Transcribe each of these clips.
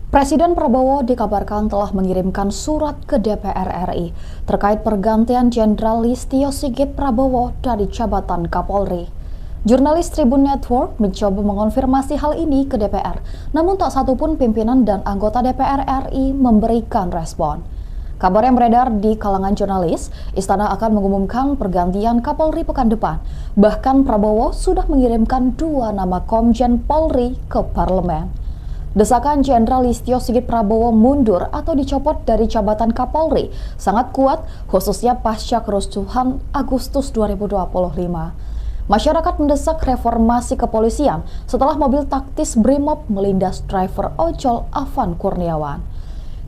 Presiden Prabowo dikabarkan telah mengirimkan surat ke DPR RI terkait pergantian Jenderal Listio Sigit Prabowo dari jabatan Kapolri. Jurnalis Tribun Network mencoba mengonfirmasi hal ini ke DPR, namun tak satupun pimpinan dan anggota DPR RI memberikan respon. Kabar yang beredar di kalangan jurnalis, Istana akan mengumumkan pergantian Kapolri pekan depan. Bahkan Prabowo sudah mengirimkan 2 nama Komjen Polri ke parlemen. Desakan Jenderal Listio Sigit Prabowo mundur atau dicopot dari jabatan Kapolri sangat kuat, khususnya pasca kerusuhan Agustus 2025. Masyarakat mendesak reformasi kepolisian setelah mobil taktis Brimob melindas driver ojol Afan Kurniawan.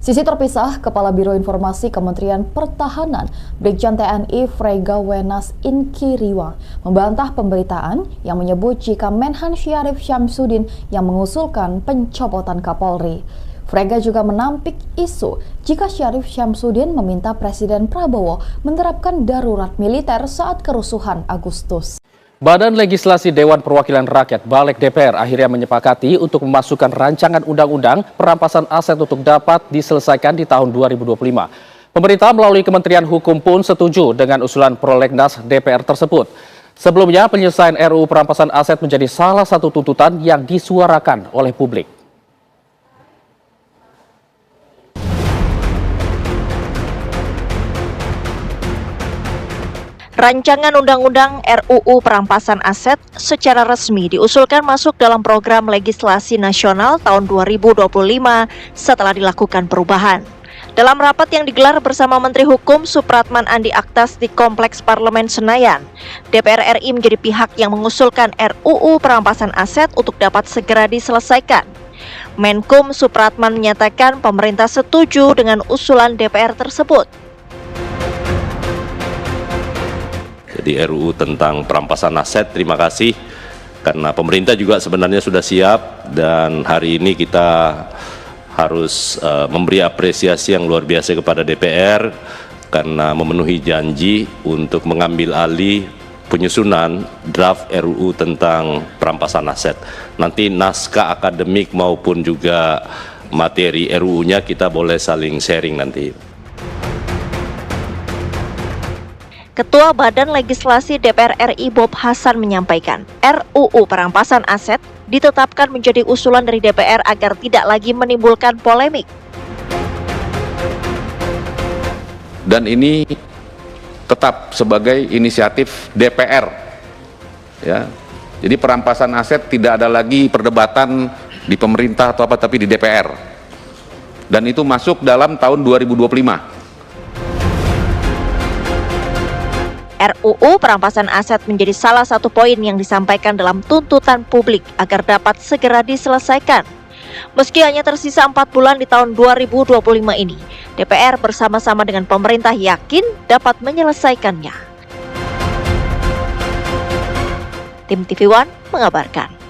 Sisi terpisah, Kepala Biro Informasi Kementerian Pertahanan, Brigjen TNI Frega Wenas Inkiriwa, membantah pemberitaan yang menyebut jika Menhan Syarif Syamsuddin yang mengusulkan pencopotan Kapolri. Frega juga menampik isu jika Syarif Syamsuddin meminta Presiden Prabowo menerapkan darurat militer saat kerusuhan Agustus. Badan Legislasi Dewan Perwakilan Rakyat Balik DPR akhirnya menyepakati untuk memasukkan rancangan undang-undang perampasan aset untuk dapat diselesaikan di tahun 2025. Pemerintah melalui Kementerian Hukum pun setuju dengan usulan prolegnas DPR tersebut. Sebelumnya, penyelesaian RUU perampasan aset menjadi salah satu tuntutan yang disuarakan oleh publik. Rancangan Undang-Undang RUU Perampasan Aset secara resmi diusulkan masuk dalam program legislasi nasional tahun 2025 setelah dilakukan perubahan. Dalam rapat yang digelar bersama Menteri Hukum Supratman Andi Aktas di Kompleks Parlemen Senayan, DPR RI menjadi pihak yang mengusulkan RUU Perampasan Aset untuk dapat segera diselesaikan. Menkum Supratman menyatakan pemerintah setuju dengan usulan DPR tersebut. Jadi RUU tentang perampasan aset, terima kasih karena pemerintah juga sebenarnya sudah siap dan hari ini kita harus memberi apresiasi yang luar biasa kepada DPR karena memenuhi janji untuk mengambil alih penyusunan draft RUU tentang perampasan aset. Nanti naskah akademik maupun juga materi RUU-nya kita boleh saling sharing nanti. Ketua Badan Legislasi DPR RI Bob Hasan menyampaikan, RUU Perampasan Aset ditetapkan menjadi usulan dari DPR agar tidak lagi menimbulkan polemik. Dan ini tetap sebagai inisiatif DPR. Ya. Jadi perampasan aset tidak ada lagi perdebatan di pemerintah atau apa, tapi di DPR. Dan itu masuk dalam tahun 2025. RUU Perampasan Aset menjadi salah satu poin yang disampaikan dalam tuntutan publik agar dapat segera diselesaikan. Meski hanya tersisa 4 bulan di tahun 2025 ini, DPR bersama-sama dengan pemerintah yakin dapat menyelesaikannya. Tim TV One mengabarkan.